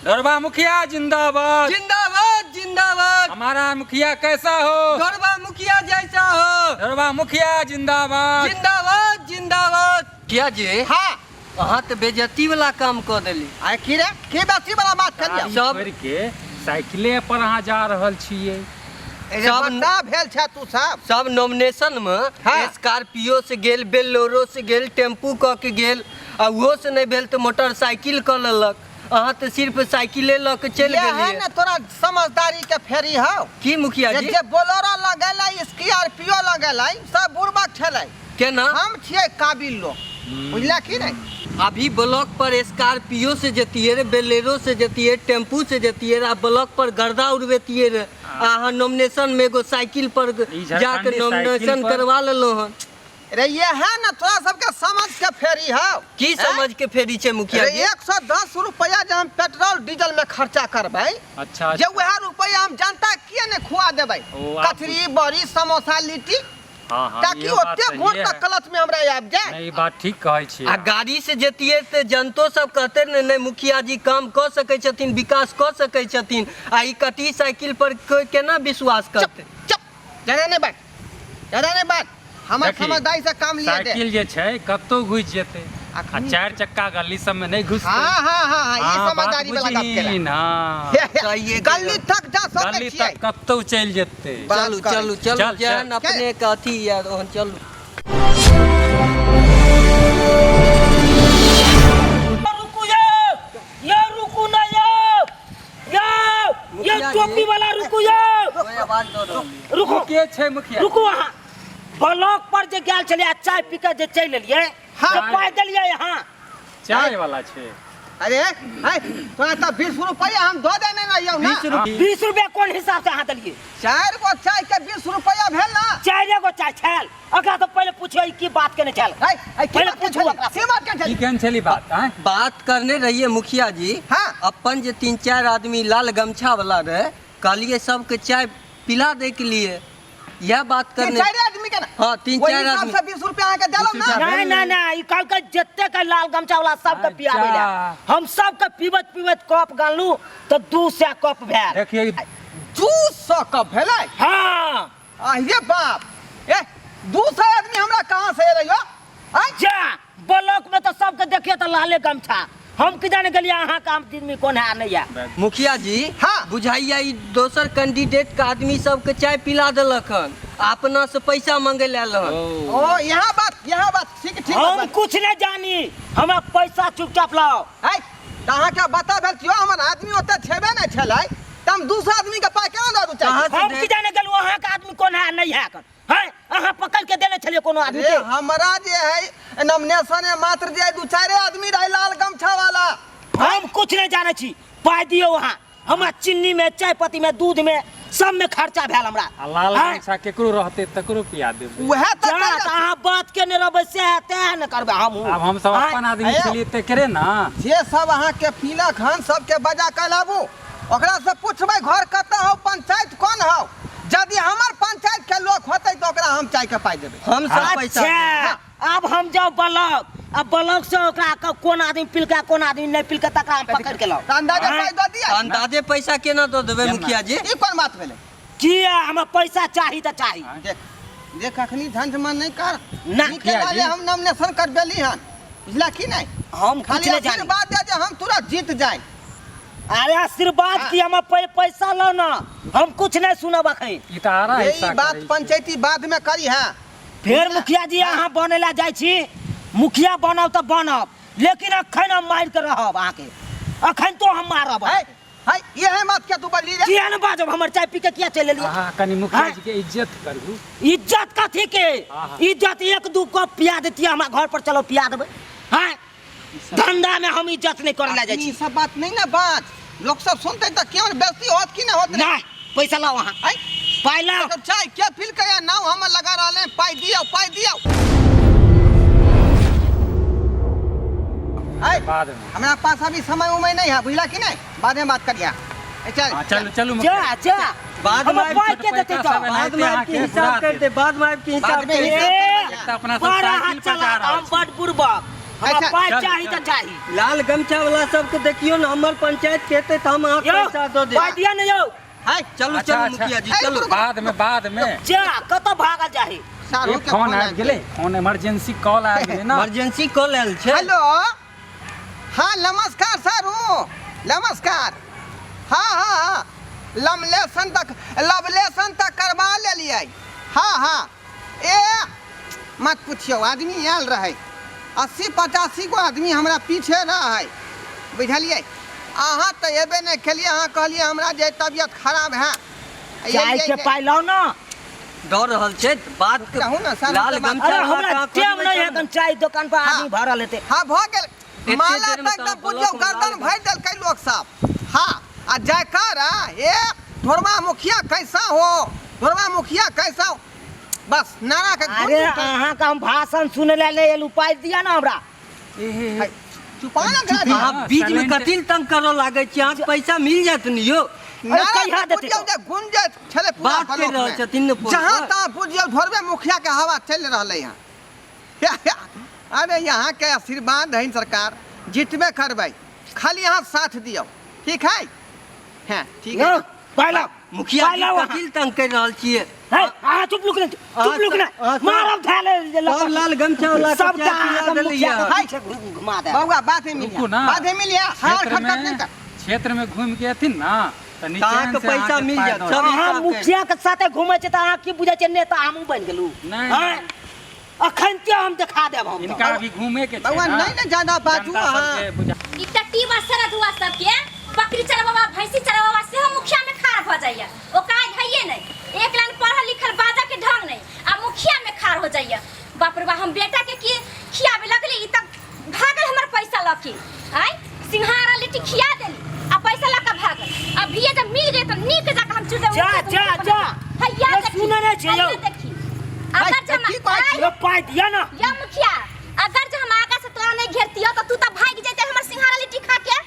गौरवा मुखिया जिंदाबाद। जिंदाबाद जिंदाबाद। हमारा मुखिया कैसा हो? गौरवा मुखिया जैसा हो। गौरवा मुखिया जिंदाबाद। जिंदाबाद जिंदाबाद। क्या जी? हाँ अहाँ तो बेइज्जती वाला काम कर देली। आय की रे की बेइज्जती वाला बात कर लिया सब के साइकिले पर अहाँ जा रहल छियै। सब बता भेल छै तू सब नॉमिनेशन में हाँ। स्कॉर्पियो से गेल, बेलोरो से गेल, टेम्पू क के गेल, आ वो से नहीं भेल तो मोटरसाइकिल कर लेलक। अहाँ तो सिर्फ साइकिले ल के चल ये है गेलिए। ना तोरा समझदारी के फेरी हो की मुखिया जी? जे बोलेरो लगेलै स्कॉर्पियो लगेलै सब बुरबक छलै। केना? हम छियै काबिल लोग बुझला की नहीं? अभी ब्लॉक पर स्कॉर्पियो से जतिये रे, बेलेरो से जतिये, टेम्पू से जतिये रे, ब्लॉक पर गर्दा उड़बेतिये रे। अहाँ नॉमिनेशन में एगो साइकिल पर जाके नॉमिनेशन करवा लेलो हन। रे ये है ना तोरा सबके समझ के फेरी हो। की समझ के फेरी छे मुखिया जी? 110 रुपया जे हम पेट्रोल डीजल में खर्चा करबै, अच्छा जे वह रुपया हम जनता किए ने खुआ देबै? ओ, आप- कचरी बड़ी समोसा लिट्टी हाँ हाँ ताकि ओते वोट तक कलच में हमरा आबि जाए। नहीं बात ठीक कहै छी। आ गाड़ी से जतिये तो जनतो सब कहते ने नहीं मुखिया जी काम कर सकै छथिन, विकास कर सकै छथिन। आ ई कटी साइकिल पर कोई केना विश्वास करते? चुप ज्यादा नहीं बात, ज्यादा नहीं बात। हमर देखी, समझदारी से काम लिए दे। साइकिल जे छै कतौ घुस जेतै आ अखनी- 4 चक्का गली सब में नहीं घुसतै। हाँ हाँ हाँ हाँ, हाँ, ये समझदारी बात वाला गप बुझिन, हाँ। सही है, गली तक जा सकै गली छियै। तक कतौ चल जेतै। बात चलू करै। चलू चलू चल, जहन चल। अपने के अथी यार ओहन चलू। रुको यो रुको ना ये टोपी वाला रुको कोई आवाज दो दो। रुको के छै मुखिया? रुको वहाँ ब्लॉक पर जे गेल छलिए चाय पी के जे चल एलिए हाँ। से पाइ देलिए यहाँ चाय वाला छै। अरे है तोरा तो 20 रुपया हम दो देने रहियो ना। 20 रुपया कौन हिसाब से अहाँ देलिए? 4 गो चाय के 20 रुपया भेल ना। 4 गो चाय छल अकरा तो पहले पूछिए की बात केने छल। है पहले पूछू ओकरा से। से बात के की केहन छली बात? हैं? बात करने रहिए मुखिया जी। हाँ। अपन जे 3-4 आदमी लाल गमछा वाला रहे कहलिए सबके चाय पिला दे के लिए यह बात करने। 3-4 आदमी के ना। हाँ 3-4 आदमी। से 20 रुपया आके देलो ना। नहीं नहीं नहीं कल के जत्ते का लाल गमछा वाला सबके पियाबे ले अच्छा। हम सबके पीबत पीबत कप गालू तो 200 कप भेल। देखिए 200 कप भेलै। हाँ ये बाप ए 200 आदमी हमरा कहां से रहियो? जा ब्लॉक में तो सबके देखिए तो लाले गमछा हम की जाने गलिए अहाँ का आदमी कौन है नहीं है। मुखिया जी हाँ। बुझाइया ई दोसर कैंडिडेट का आदमी सबके चाय पिला देलक हन, अपना से पैसा मांगे ले हन। ओ यहाँ बात ठीक ठीक हम बात। कुछ नहीं जानी हमें पैसा चुपचाप लाओ। है कहां के बता भेल थियो हमर आदमी ओते छेबे नहीं छलै त हम दूसरा आदमी के पाय केना दू कहाँ चाही? से हम दे- की जाने गलू अहाँ का आदमी कौन है नहीं है है अहाँ पकड़ के देले छलिए कोनो आदमी अरे के। हमरा जे है नॉमिनेशन में मात्र जे 2-4 आदमी रहे लाल गमछा वाला। हम कुछ नहीं जाने छी पाई दियो वहाँ हमरा चीनी में चाय पत्ती में दूध में सब में खर्चा भेल हमरा। आ लाल हैं? गमछा केकरो रहतै तकरो पिया देबै। वह जा त अहाँ बात के नहीं रहबै से तै न करबै हम। अब हम सब अपन आदमी आयो। छलिए त करे ना। जे सब अहाँ के पीला खान सबके बजा के लाबू ओकरा से पूछबै घर कतऽ हो, पंचायत कौन हो। यदि हमर पंचायत के लोग होतै तो ओकरा हम चाय के पाई देबै। हम सब पैसा अच्छा अब हम जाओ ब्लॉक अब ब्लॉक से ओकरा कौन आदमी पिलका कौन आदमी नहीं पिलका तकरा हम पकड़ के लाओ। त अंदाजा हैं? पाई दऽ दिया। अंदाजे पैसा केना दो देबै मुखिया जी? ई कोन बात भेलै? किया हमें पैसा चाहिए तो चाहिए। देख देख अखनी धंध मन नहीं कर ना, निके वाले हम नॉमिनेशन करबेली हन बुझला की नहीं? हम कुछ खाली नहीं जाने। आशीर्वाद दे जे हम तुरंत जीत जाए। अरे आशीर्वाद हाँ। की हमें पैसा लो ना हम कुछ नहीं सुनब अखन। ई त आरा यही हिस्सा बात करै छै। पंचायती बाद में करी है। फिर मुखिया जी अहाँ बने ला जाइ छी मुखिया बनब तो बनब लेकिन अखन हम मार के रहब अहाँ के अखन तो हम मारब। है है ये है मत के तू बदली रे। किया न बाजब हमर चाय पी के किया चल एलिए? अहाँ कनि मुखिया हैं? जी के इज्जत करू। इज्जत कथी के हाँ। इज्जत 1-2 कप पिया देती हमरा घर पर चलो पिया देबै। हैं धंधा में हम इज्जत नहीं करे ला जाइ ई छी। सब बात नहीं ना बात लोग सब सुनते त केवन बेइज्जती होत की ना होत रे? नहीं पैसा लाओ वहाँ है पाई लाओ। तो चाय के फिल के या नाव हम लगा रहले पाई दियो। है बाद में हमरा पास अभी समय उमय नहीं है बुझला की नहीं? बाद में बात करिया। चल हाँ, चलू चलू मुखिया। जा बाद हम में आबि पाई के देते तो बाद में आपके हिसाब करते, बाद में आपके हिसाब बाद में करते। हिसाब एक तो अपना सब बड़ा साइकिल पर जा चला रहल हम छी। बड़ बुर्बक हमरा अच्छा, पाई चल, चाही चल। त चाही लाल गमछा वाला सबके देखियो ना, हमर पंचायत कहते तो हम अहाँके यो पैसा दो दे। पाई दिया नहीं यो है चलू अच्छा, चलू अच्छा। मुखिया जी है, चलू। रुको। बाद में जा कत भागल जाही सारू एक के फोन आबि आबि गेलै, फोन इमरजेंसी कॉल आबि गेलै ना। इमरजेंसी कॉल आयल छै। हेलो हाँ नमस्कार सारू नमस्कार। हाँ लवलेशन तक करवा लेलिए। हाँ ए मत पूछियो, आदमी आयल रहे 80-85 गो आदमी हमरा पीछे रहे, बुझलिए। अहाँ तो एबे नहीं केलिए, अहाँ कहलिए हमरा जे तबियत खराब है। चाय के पाई लो ना। दौड़ रहल छै बात के। कहू ना, सारू लाल के बात- गमछा अरे वाला हमरा कहाँ टेम खोजबै नहीं है चलू। कन चाय दुकान पर आदमी हाँ। भरल हेते। हाँ भ गेल। एते माला देर में तक तो तो बुझियो ब्लॉक में गर्दन लाल भर देलकै लोग सब। हाँ आ जयकार ए ढोरवा मुखिया कैसा हो, ढोरवा मुखिया कैसा हो, बस नारा के अरे अहाँ का हम भाषण सुने ले ले उपाय दिया ना हमरा। चुपाना करा अहाँ दिया। बीच में कथी तंग करऽ लागै छी, अहाँके पैसा मिल जायत ने यौ। नारा कहिया के देतै बुझियो तो? जे गुंजत छले पूरा बात करि ब्लॉक रहल में। छथिन ने फोन जहाँ पर। तहाँ बुझियो ढोरवे मुखिया के हवा चल रहले हैं। अरे यहाँ के आशीर्वाद है सरकार, जितबे करबै, खाली यहाँ साथ दियो, ठीक है। हाँ ठीक है। पहला मुखिया जी कथी तंग कर रहल छियै। आ चुप लुक ना मारब थाले सब लाल गमछा वाला सब चाय पिला देलियै। घुमा दे। बउआ बात में रुकू ना। बात में लिया हार क्षेत्र खटखट नहीं में कर। क्षेत्र में घूम के अथिन ना तो नीचे अहाँके से पैसा अहाँके मिल पाइ जायत, दौड़। सब अहाँ मुखिया के साथे घुमै छै त अहाँ की बुझै छै नेता हमहू बन गेलू। नहीं, हैं? अखन ते हम दिखा देब हम। इनका अभी घूमे के छै बउआ ना। नहीं ना ज्यादा बाजू जनता अहाँ। सबके बुझा- ई टट्टी बसरत हुआ सबके बकरी चरवावा भैंसी चरवावा से हम मुखिया में खार भ जाइए। ओ काज हइए नहीं, एक लाइन पढ़ल लिखल बाजा के ढंग नहीं, आ मुखिया में खार हो जाइए। बाप रे बा, हम बेटा के की खियाबे लगली, ई तक भागल हमर पैसा लके। आय सिंघारा लिट्टी खिया देली आ पैसा लका भागल। अब ये जब मिल गए तो नीक जका हम चुदे जा हैया ये सुने नहीं छै यौ। देखी अगर जब की बात आय, ये पाई दिया ना। या मुखिया अगर जो हम आगा से तोरा नहीं घेरतियो तो तू त भाग जैते हमर सिंघारा लिट्टी खा के।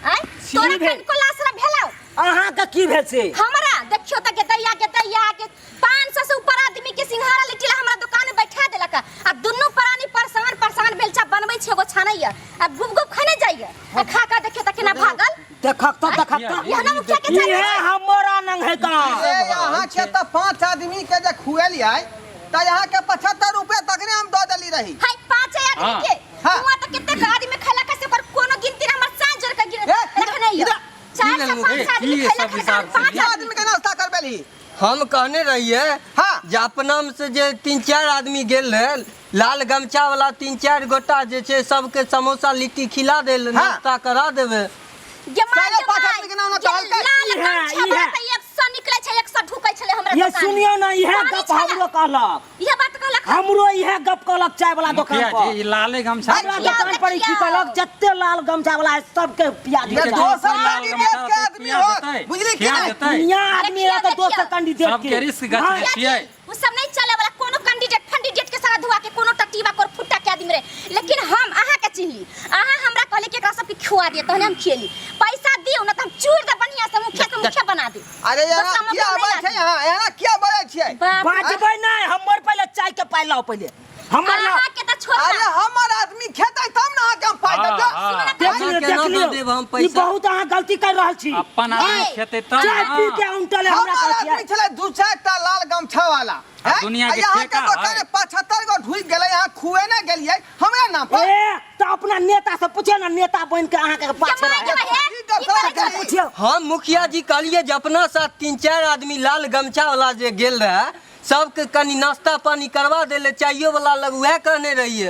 आय तोरा भेल। कन को लासरा भेलाउ अहाँ के की भेल से? हमरा देखियो त के दैया के 500 से ऊपर आदमी के सिंघारा लिट्टी ला हमरा दुकान में बैठा देलक आ दुन्नु प्राणी परेशान बेलचा बनबै छै एगो छानैया आ गुप गुप खाने जाइए आ खा का देखियो त केना भागल। देखक तो यह ना मुखिया के ये चाहिए। हमरा नंग है का। ए यहाँ के तो 5 आदमी के जे खुएलिए तो यहाँ के 75 रुपए तक ने हम दो देली रही। हाय 5 आदमी हाँ। के हाँ। हुआ त केते आदमी खैला कैसे पर कोनो गिनती ना हमर साँझ जोर के गिन रखने हियो। 4 से 5 आदमी ये खैला सब कैसे हिसाब से 5 आदमी के नाश्ता करबेली। हम कहने रहिए हाँ। जे अपना में से जे 3-4 आदमी गेल रहे, लाल गमछा वाला 3-4 गोटा जे छै सबके समोसा लिट्टी खिला देल, हाँ। नाश्ता करा देवे। साढ़े 5 आदमी के नाम ना कहलकै। लाल ई है, गमछा ई है। त 100 निकले छै, 100 ढुकै छले हमरा ये दुकान में। सुनियो ना, इहे पानी गप छले। हमरो कहलक। इहे बात कहलक। हमरो इहे गप कहलक चाय वाला दुकान मुखिया पर। जी ई लाले गमछा हमरा देखियौ, दुकान पर की देखियौ। कहलक जत्ते लाल गमछा वाला है सबके पिया ये दिया। देखियौ, दोसर लाल कैंडिडेट गमछा के वाला आदमी खिया हो, देतै, बुझली कि खिया नहीं? देतै। दुनिया आदमी रहा तो देखियौ, दोसर कैंडिडेट सबके रिस्क गछ हाँ। में छियै। उ सब नहीं चले वाला कोनो कैंडिडेट के साथ धुआ के कोनो टटीवा को फुट्टा के आदमी रे। लेकिन हम अहाँ के चिन्हली, अहाँ हमरा कहले कि एकरा सब के खुआ दिए तहने हम खिएली। पैसा दियो ना त हम चूर दे बढ़िया से मुखिया बना दे। अरे यार बस हम क्या अपने बात है यहाँ, यहाँ क्या बात है? बाप रे। बाजबै नहीं, हमर पहले चाय के पाई लाओ पहले। हमर लाओ। अहाँ के त छोड़ अरे हमर आदमी खेतै तब ना अहाँ के हम पाइ देब। हाँ, देख अहाँ लियो, केना देख लियो। दऽ देब हम ई पैसा? बहुत अहाँ गलती कर रहल छी। अपन आदमी ए, खेतै तब चाय पी के ना। उनटले हमरा हमर कहै आदमी छियै। छले 2-4 टा लाल गमछा वाला। हैं? दुनिया के यहाँ ठेका दुकान है। 75 गो ढुक गेलै, यहाँ खुए ना गेलियै हमरा नाम पर। ए तो अपना नेता से पूछे ना, नेता बन के अहाँ के पाछे जमाई रहे। जमाई है। ई दसरा ई गली। पूछियो। हम मुखिया जी कहलिए जे अपना साथ 3-4 आदमी लाल गमछा वाला जे गेल रहे, सबके कनी नाश्ता पानी करवा देले, चाइयो वाला लग वह कहने रहिए।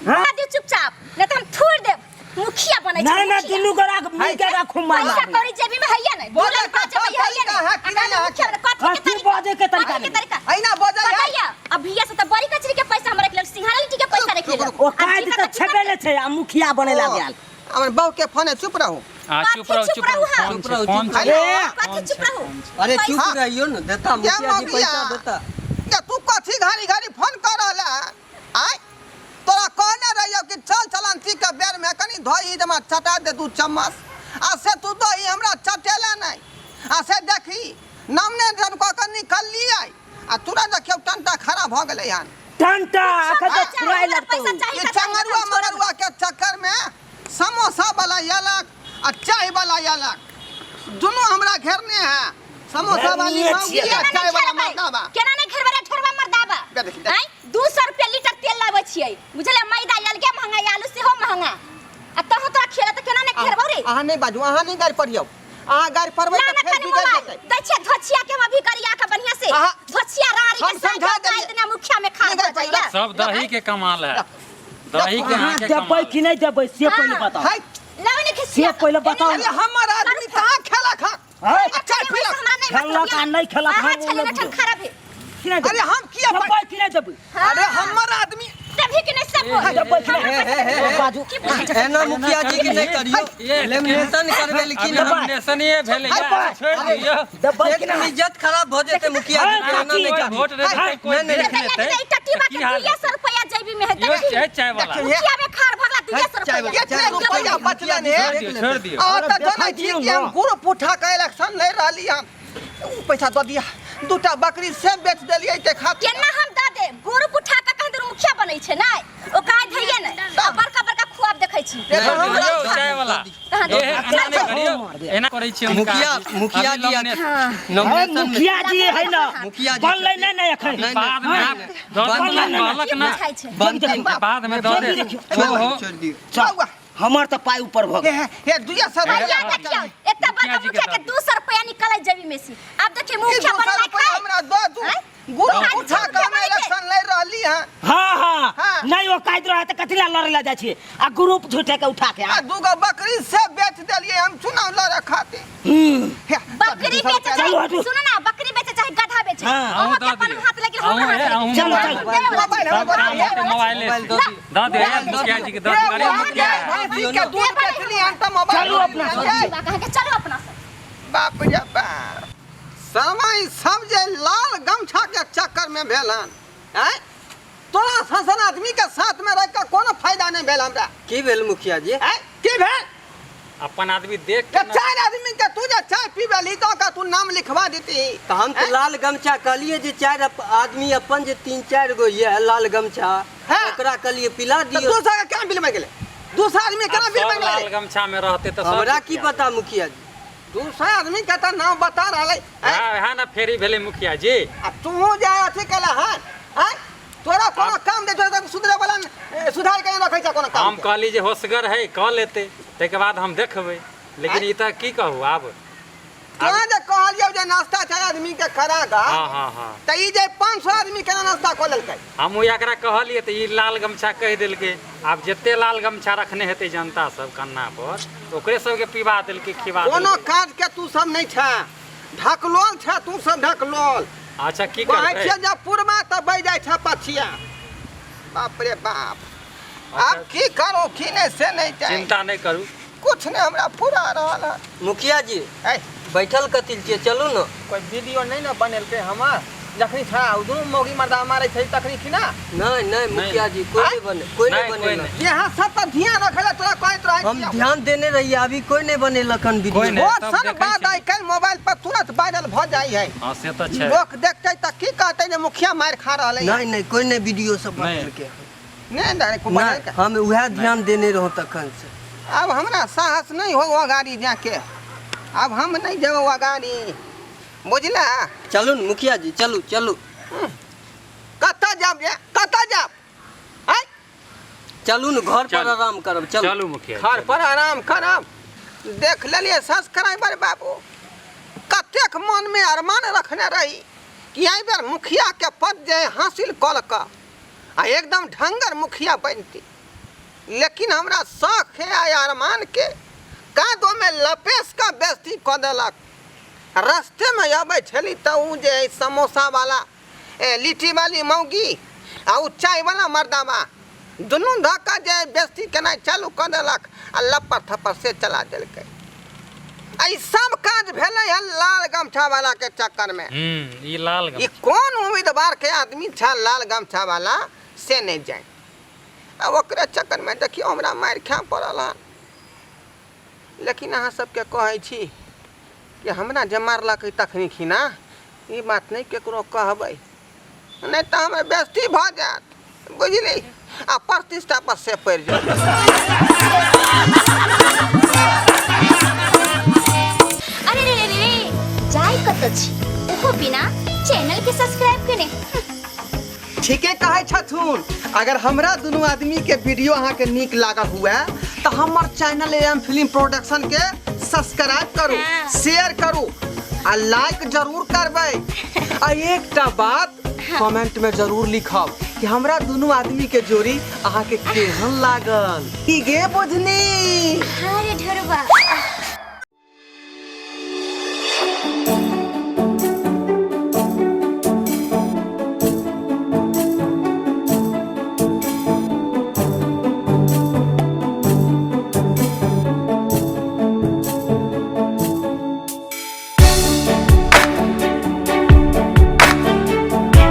बना दियो चुपचाप, नहीं तो हम थूर देब। मुखिया बनै छै। नहीं नहीं मुखिया। दुनू गोरा मिल के रखू माला। पैसा कौड़ी जेबी में हैया नहीं। बोले बोले पाँच का रुपया हैया तरीका नहीं। है कि नहीं यहाँ के? कथी बाजे के तरीका के नहीं? तरीका। अहिना बजै है। बताइए, अब भैया से तो बड़ी कचरी के पैसा हम रख ले, सिंघारा लिट्टी के पैसा रख ले। ओ काज तो छेबेले छै आ मुखिया बने ला गेल। हमर बाबू के फोन है, चुप रहू। हाँ, चुप रहो, चुप रहो। हाँ। फोन चुप छै, रहो, फोन चुप छै। रहो। कथी चुप रहू। अरे पैसा- चुप रहियो न, देता मुखिया जी पैसा देता। या तू कथी घड़ी घड़ी फोन कर रहला है? आय तोरा कहने रहियो कि चल चलंती के बेर में कनी धोई जमा चटा दे 2 चम्मच। आ से तू तो ही हमरा चटेला नहीं। आ से देखी नमने जन को के निकल लियै आ तुरंत देखियो टंटा खड़ा भ गेलै हन। डंटा अखन तो छुराई लगतो पैसा चाहिए ये चंगरुआ मगरुआ के चक्कर में समोसा वाला अलग और चाय वाला अलग दोनों हमरा घेरने हैं। समोसा वाली मौगी और चाय वाला मर्दाबा केना नहीं घर वाला ठोरवा मर्दाबा देख हैं 200 रुपया लीटर तेल लाबै छियै बुझले मैदा अलगे महंगा आलू सेहो महंगा आ तहु तोरा खेला त केना नहीं घेरबौ रे। अहाँ नहीं बाजू, अहाँ नहीं गाड़ी पढ़ियो, अहाँ गाड़ी पढ़बै ना त ना फेर कनी बिगड़ मोबाइल जेतै। दै छै धोछिया के हम अभी करिया के बढ़िया से धोछिया रारी हम के समझा साथ देलियै। इतना मुखिया में खा जाइया सब दही के कमाल है, दही के अहाँ यहाँ के देबै कमाल कि नहीं देबै से पहले बताओ। हाय लावने से खिसिया पहले बताओ। अरे हमर आदमी कहाँ खेला खा हाय चाय पीला। खेलक आ नहीं खेलक हां हम चले न खराब है कि नहीं अरे हम किया देबै कि नहीं देबै अरे हमर आदमी तभी के नहीं सब देबै कि नहीं बाजू एना मुखिया जी के नहीं करियो, लेमिनेशन करबे लेकिन देबै। लेमिनेशन ये भेले या छोड़ दियो। देबै कि एक नहीं इज्जत खराब हो जेते मुखिया जी के, एना नहीं कोई करियो। वोट दे कोई नहीं, देख नहीं, लेते नहीं टट्टी बात की हाल 200 रुपया जेबी में है यो है चाय वाला मुखिया में खार भगला 200 चाय रुपया ये रुपया बचले ने छोड़ दियो। आ त देखा जानै छी दियौ कि न। हम ग्रुप उठा के इलेक्शन लड़ रहली हम ऊ पैसा दऽ दिया, दूटा बकरी से बेच देलियै ते खातिर केना हम द दे ग्रुप उठा के कहीं दूर मुखिया बनै छै नै ओ काज धइए नै आ बड़का बड़का खुआब देखै छी यो चाय वाला ये एना नहीं करियो, एना करै छी हम मुखिया जी है नॉमिनेशन में मुखिया जी है ना मुखिया जी बनलै नहीं नहीं अखन नहीं, बाद में कहलक ना खाइ छै बंद बाद में दो दे ओहो छोड़ दियो। चल हमर तो पाई ऊपर भ गेल हे 200 भैया देखियो एतना बड़का मुखिया के 200 रुपया निकलै जेबी में से अब देखिए मुखिया बनना खाए हमरा दऽ दू ग्रुप उठा के हम इलेक्शन लड़ रहली हैं हाँ हाँ हाँ। नहीं वो कायद रहा तो कथिला लड़े ला जाय छी आ ग्रुप झूठे के उठा के आ दूगो बकरी से बेच देलियै हम चुनाव लड़े खातिर। बकरी बेचे चलो चाहे हटो। सुनो ना बकरी बेचे चाहे गधा बेचे हाँ, अहाँ के अपन हाथ लेकिन हम हाथ चलो, चलो मोबाइल दो दे मुखिया जी के 10 गाड़ी मुखिया भैंसी के दूध बेचली हम त मोबाइल चलो अपना कहा के चलो अपना से बाप रे बाप समय सब जे लाल गमछा के चक्कर में भेलन हैं तोरा संसन आदमी के साथ में रह के कोनो फायदा नहीं भेल हमरा की भेल मुखिया जी? हैं की भेल अपन आदमी देख के के ना चार आदमी के तू जे चाय पीबे ली तो का तू नाम लिखवा देती तो हम तो लाल गमछा कहलिए जे 4 आदमी अपन जे 3-4 गो ये लाल गमछा हाँ। ओकरा कहलिए पिला तो दियो। दूसरा के केना बिल में गेले दूसरा आदमी केना बिल में सब लाल गेले गमछा में रहते तो सब हमरा की पता मुखिया जी? दूसरा आदमी के त नाम बता रहले है ना फेरी भेले मुखिया जी। आ तू जाय अथी केला हन हैं तोरा कोनो काम दे तो सुधरे वाला सुधार के रखै छ कोनो काम हम कहली जे होशगर है कह लेते ते के बाद हम देखबै, लेकिन ई त की कहू आब कहां जे कहलियो जे नाश्ता चार आदमी के करा गा हाँ हाँ हाँ त ई जे 500 आदमी केना नाश्ता क लेलकै हम एकरा कहलिए त ई लाल गमछा कह देलकै। आब जते लाल गमछा रखने हेतै जनता सब कन्ना पर ओकरे सबके पिबा देलकै खिबा कोनो देलकै। काज के तू सब नहीं छ ढकलोल छ तू सब ढकलोल अच्छा की कहै करबै छै जब पुरबा त बह जाय छ पछिया बाप रे बाप आप की करो की नहीं से नहीं चाहिए चिंता नहीं करू। कुछ नहीं हमरा पूरा रहल है मुखिया जी ऐ बैठल कथिल छियै चलू न। कोई वीडियो नहीं ना बनेलकै हमर जखनी था दोनों मौगी मर्दा मारे छै तखनी की ना नहीं नहीं मुखिया जी कोई नहीं बने कोई नहीं कोई बनेला। नहीं। यहाँ सब पर ध्यान रखले तोरा कहत रहे हम ध्यान देने रहिए अभी कोई नहीं बनेलक हन कोई वीडियो। नहीं। बहुत तब सन देखै बात छी। आई कल मोबाइल पर तुरंत वायरल भ जाई है हाँ से तो छै। लोग देखते त की कहते जे मुखिया मार खा रहले है नहीं नहीं कोई नहीं वीडियो सब नहीं। बनेल के। नहीं नहीं को नहीं, हम वह ध्यान देने रहो तखन से। अब हमरा साहस नहीं हो वो गाड़ी जाके अब हम नहीं जेबो वो गाड़ी बुझला चलू न मुखिया जी चलू चलू कत्ता जाब जे कत्ता जाब हैं चलू न घर पर चलू। आराम करब चलू। चलू मुखिया घर पर आराम करब देख लेलिए सब्सक्राइबर बाबू कतेक मन में अरमान रखने रही कि एहि बेर मुखिया के पद जे हासिल कल का आ एकदम ढंगर मुखिया बनती लेकिन हमरा शौक है आ अरमान के कादो में लपेश का बेइज्जती क देलक। रास्ते में अबै छली त ऊ जे समोसा वाला लिट्टी वाली मौगी आ ऊ चाय वाला मर्दावा दुनू धक्का जे बेइज्जती केनाइ चालू क देलक आ लपड़ थप्पड़ से चला देलकै। एहि सब काज भेलै है लाल गमछा वाला के चक्कर में। ई लाल ई गमछा कौन उम्मीदवार के आदमी था लाल गमछा वाला से नहीं जाए अब ओकरे चक्कर में देखियो हमरा मार खा पड़ल हन। लेकिन अहाँ सबके कहै छी कि हमरा जे मारलकै तखनी खिना ई बात नहीं केकरो कहबै नहीं तो हमर बेइज्जती भ जायत। बुझली आ प्रतिष्ठा पर से पड़ जाए। अरे रे रे रे जाय कत छी ओहो बिना चैनल के सब्सक्राइब कने। ठीके कहे छथुन। अगर हमरा दोनों आदमी के वीडियो अहाँ के नीक लागल हुआ तो हमर चैनल एम फिल्म प्रोडक्शन के सब्सक्राइब करू, शेयर करू आ लाइक जरूर करबै। आ एकटा बात कमेंट में जरूर लिखब कि हमरा दोनों आदमी के जोड़ी अहाँ के केहन लागल। की गे बुझनी? अरे ढरबा